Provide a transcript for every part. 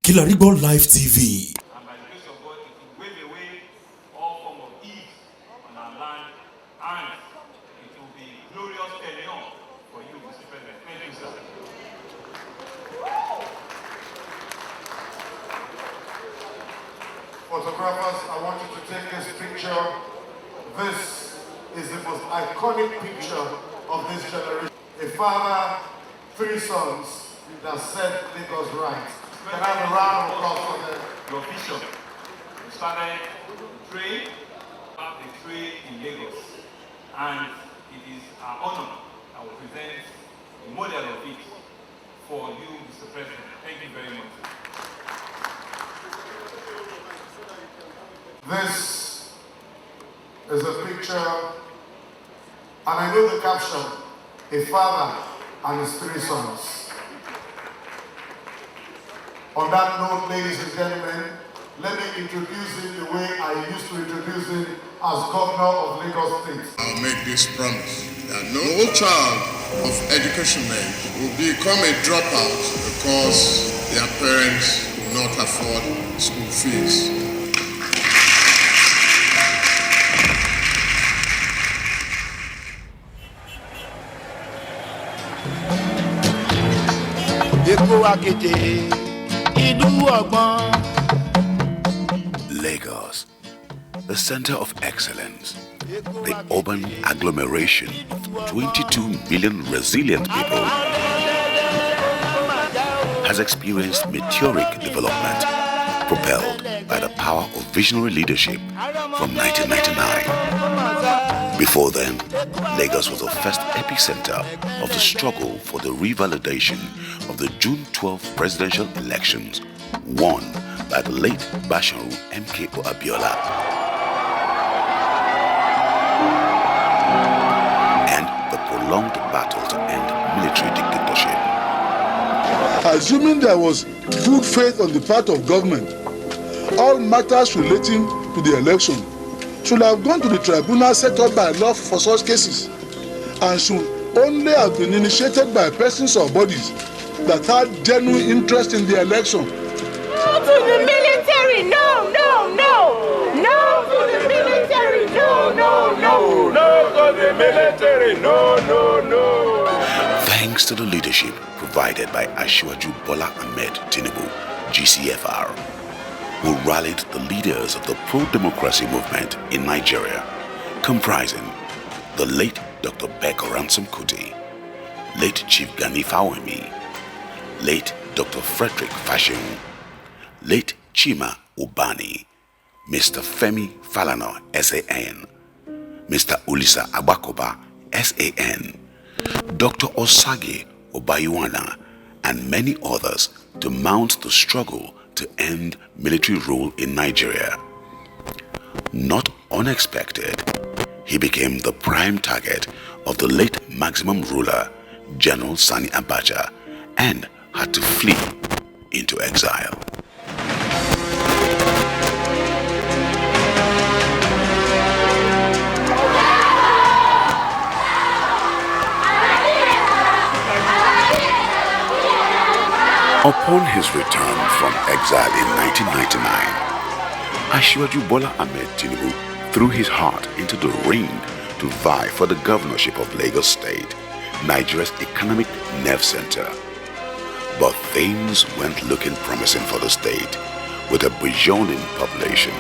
Kilarigbo Live TV. And by the grace of God, it will wave away all form of ease on our land, and it will be glorious tenure for you, Mr. President. Thank you, sir. Photographers, I want you to take this picture. This is the most iconic picture of this generation. A father, 3 sons that set Lagos right. Can I have a round of applause for them? Your vision. You started the trade in Lagos, and it is our honor I will present a model of it for you, Mr. President. Thank you very much. This is a picture, and I know the caption, a father and his 3 sons. On that note, ladies and gentlemen, let me introduce him the way I used to introduce him as governor of Lagos State. I'll make this promise that no child of education age will become a dropout because their parents will not afford school fees. Lagos, the center of excellence, the urban agglomeration of 22 million resilient people, has experienced meteoric development propelled by the power of visionary leadership from 1999. Before then, Lagos was the first epicenter of the struggle for the revalidation of the June 12 presidential elections won by the late Fashola MKO Abiola and the prolonged battle to end military dictatorship. Assuming there was good faith on the part of government, all matters relating to the election should have gone to the tribunal set up by law for such cases, and should only have been initiated by persons or bodies that had genuine interest in the election. No to the military! No, no, no! No to the military! No, no, no! No to the military! No, no, no! Thanks to the leadership provided by Asiwaju Bola Ahmed Tinubu, GCFR, who rallied the leaders of the pro-democracy movement in Nigeria, comprising the late Dr. Beko Ransom Kuti, late Chief Gani Fawemi, late Dr. Frederick Fashola, late Chima Ubani, Mr. Femi Falana, SAN, Mr. Ulisa Abakoba, SAN, Dr. Osage Obayuwana, and many others to mount the struggle to end military rule in Nigeria. Not unexpected, he became the prime target of the late maximum ruler, General Sani Abacha, and had to flee into exile. Upon his return from exile in 1999, Asiwaju Bola Ahmed Tinubu threw his heart into the ring to vie for the governorship of Lagos State, Nigeria's economic nerve center. But things weren't looking promising for the state, with a burgeoning population,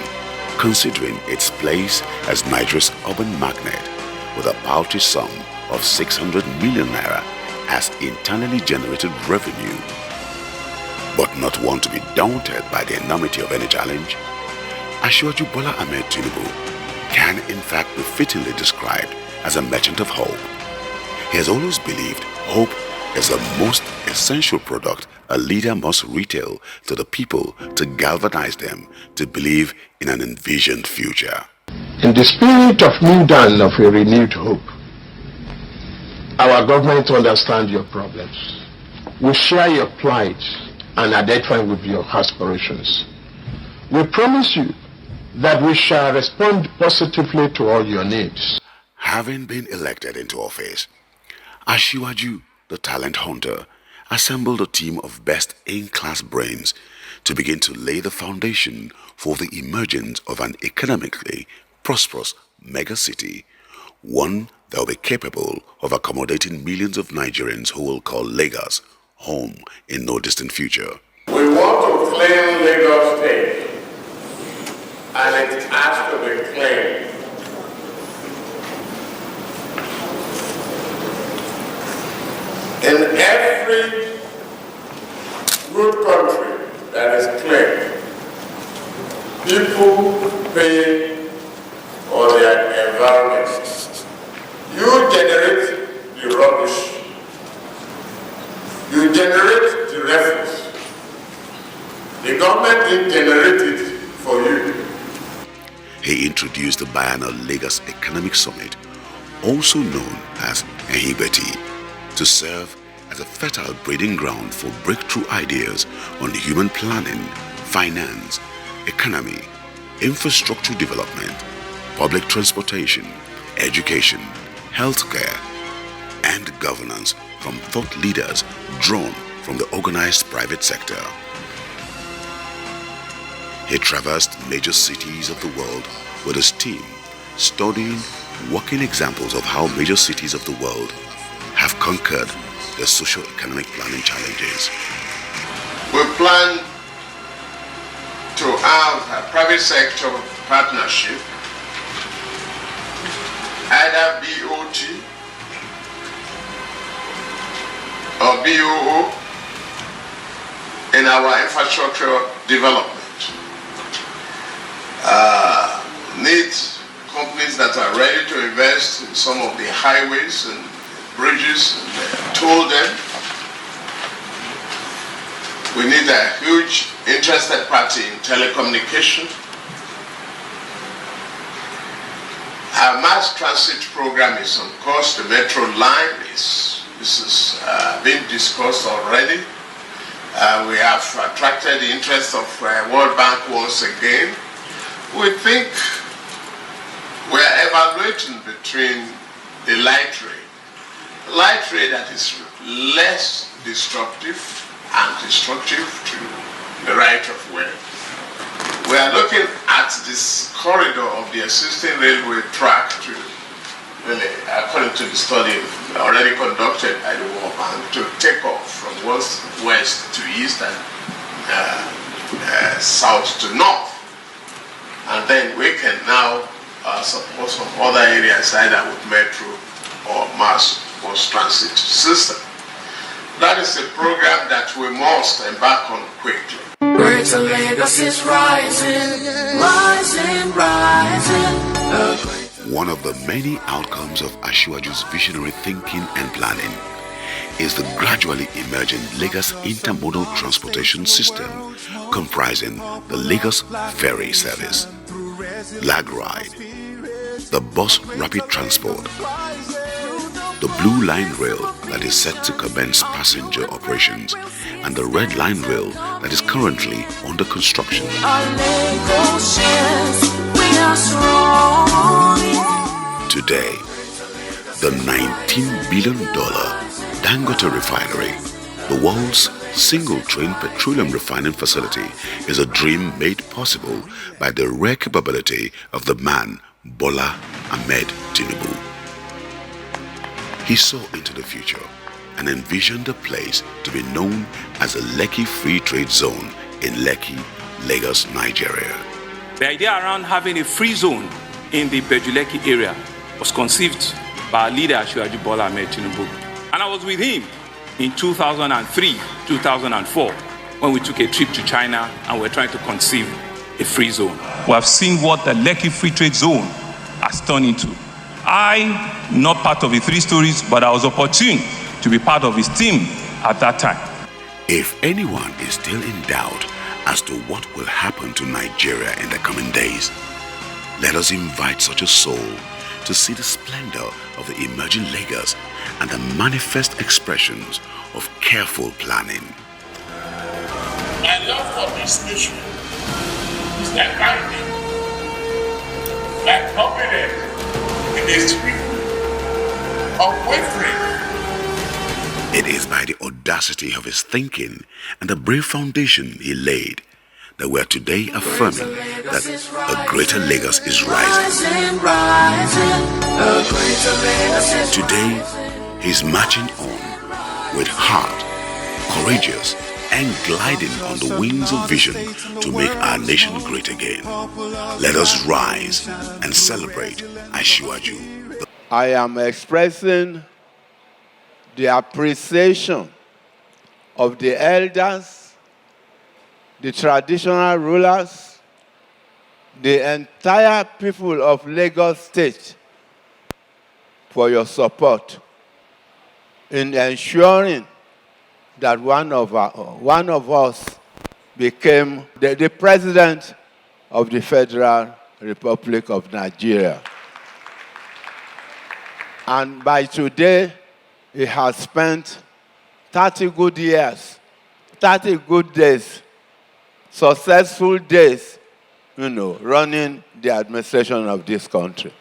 considering its place as Nigeria's urban magnet, with a paltry sum of 600 million naira as internally generated revenue. But not one to be daunted by the enormity of any challenge, Asiwaju Bola Ahmed Tinubu can in fact be fittingly described as a merchant of hope. He has always believed hope is the most essential product a leader must retail to the people to galvanize them to believe in an envisioned future. In the spirit of new dawn of a renewed hope, our government understands your problems. We share your plight and identify with your aspirations. We promise you that we shall respond positively to all your needs. Having been elected into office, Asiwaju, the talent hunter, assembled a team of best in-class brains to begin to lay the foundation for the emergence of an economically prosperous megacity, one that will be capable of accommodating millions of Nigerians who will call Lagos home in no distant future. We want to claim Lagos State, and it has to be claimed. In every good country that is claimed, people pay for their environment. You generate the rubbish, you generate the refuse. The government didn't generate it for you. He introduced the biennial Lagos Economic Summit, also known as Ehibeti, to serve as a fertile breeding ground for breakthrough ideas on human planning, finance, economy, infrastructure development, public transportation, education, healthcare, and governance from thought leaders drawn from the organized private sector. He traversed major cities of the world with his team, studying working examples of how major cities of the world have conquered their socio-economic planning challenges. We plan to have a private sector partnership, either BOT or BOO, in our infrastructure development. Need companies that are ready to invest in some of the highways and bridges and toll them. We need a huge interested party in telecommunication. Our mass transit program is on course. The metro line is being discussed already. We have attracted the interest of World Bank once again. We think we are evaluating between the light rail that is less disruptive and destructive to the right of way. We are looking at this corridor of the existing railway track to really, according to the study already conducted by the World Bank, to take off from west to east and south to north. And then we can now support some other areas either with metro or mass bus transit system. That is a program that we must embark on quickly. Greater Lagos is rising, rising, rising. One of the many outcomes of Asiwaju's visionary thinking and planning is the gradually emerging Lagos intermodal transportation system, comprising the Lagos Ferry Service, Lag Ride, the Bus Rapid Transport, the Blue Line Rail that is set to commence passenger operations, and the Red Line Rail that is currently under construction. Today, the $19 billion Dangote refinery, the world's single-train petroleum refining facility, is a dream made possible by the rare capability of the man Bola Ahmed Tinubu. He saw into the future and envisioned a place to be known as a Lekki Free Trade Zone in Lekki, Lagos, Nigeria. The idea around having a free zone in the Bejuleki area was conceived by our leader, Bola Ahmed Tinubu. And I was with him in 2003, 2004, when we took a trip to China and we're trying to conceive a free zone. We have seen what the Lekki Free Trade Zone has turned into. I'm not part of the 3 stories, but I was opportune to be part of his team at that time. If anyone is still in doubt as to what will happen to Nigeria in the coming days, let us invite such a soul to see the splendor of the emerging Lagos and the manifest expressions of careful planning. My love for this nation is like lightning, like confidence in its people, unwavering. It is by the audacity of his thinking and the brave foundation he laid that we are today affirming that a greater Lagos is rising. Today, he's marching on with heart, courageous, and gliding on the wings of vision to make our nation great again. Let us rise and celebrate Asiwaju. I am expressing the appreciation of the elders, the traditional rulers, the entire people of Lagos State for your support in ensuring that one of us became the president of the Federal Republic of Nigeria. And by today, he has spent 30 good years, 30 good days, successful days, running the administration of this country.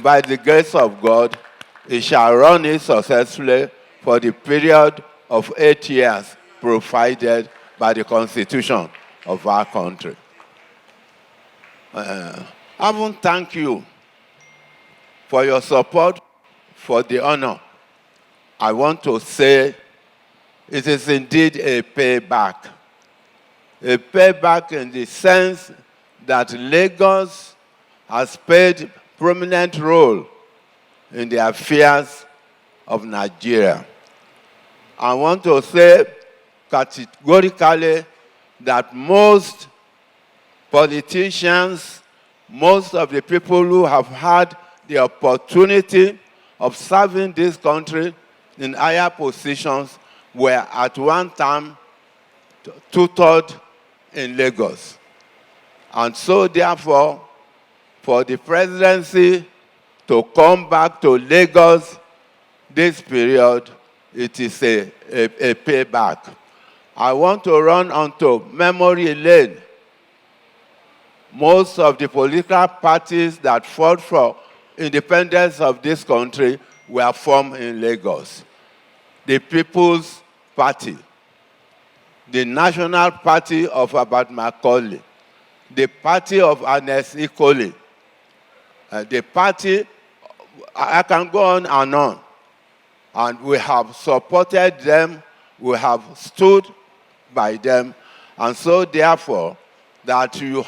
By the grace of God, he shall run it successfully for the period of 8 years provided by the Constitution of our country. I want to thank you for your support, for the honor. I want to say it is indeed a payback. A payback in the sense that Lagos has played prominent role in the affairs of Nigeria. I want to say categorically that most politicians, most of the people who have had the opportunity of serving this country in higher positions were at one time tutored in Lagos. And so therefore, for the presidency to come back to Lagos this period, it is a payback. I want to run onto memory lane. Most of the political parties that fought for independence of this country were formed in Lagos. The People's Party, the National Party of Abat Macaulay, the Party of Ernest Ikoli, the party, I can go on and on. And we have supported them, we have stood by them, and so therefore that we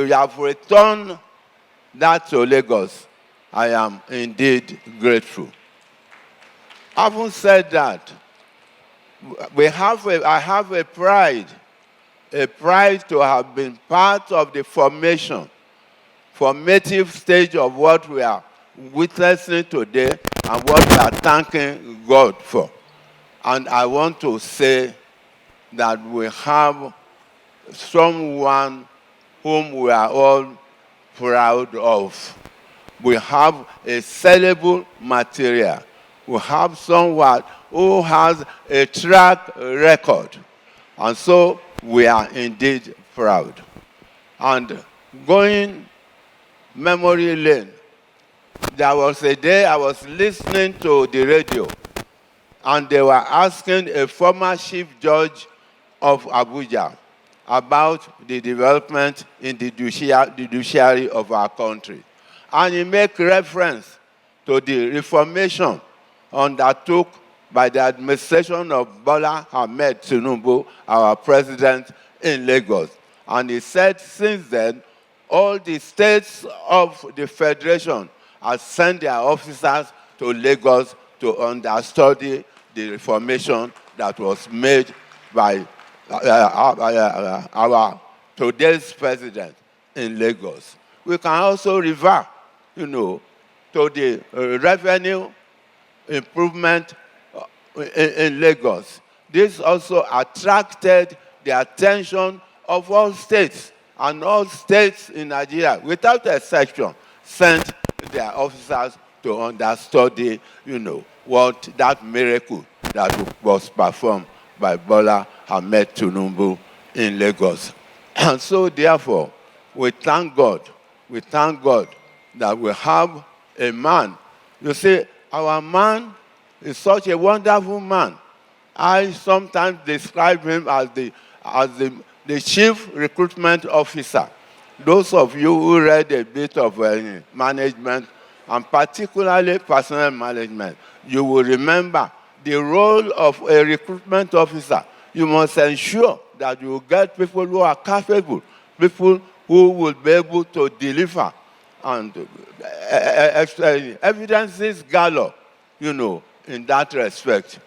have returned that to Lagos, I am indeed grateful. Having said that, I have a pride to have been part of the formative stage of what we are witnessing today and what we are thanking God for. And I want to say that we have someone whom we are all proud of. We have a sellable material. We have someone who has a track record. And so we are indeed proud. And going memory lane, there was a day I was listening to the radio, and they were asking a former chief judge of Abuja about the development in the judiciary of our country. And he made reference to the reformation undertook by the administration of Bola Ahmed Tinubu, our president in Lagos. And he said since then, all the states of the federation have sent their officers to Lagos to understudy the reformation that was made by our today's president in Lagos. We can also refer, to the revenue improvement in Lagos. This also attracted the attention of all states, and all states in Nigeria, without exception, sent their officers to understudy, what that miracle that was performed by Bola Ahmed Tinubu in Lagos. And so therefore, we thank God that we have a man. You see, our man is such a wonderful man. I sometimes describe him as as the chief recruitment officer, those of you who read a bit of management, and particularly personnel management, you will remember the role of a recruitment officer. You must ensure that you get people who are capable, people who will be able to deliver. And evidence is galore, in that respect.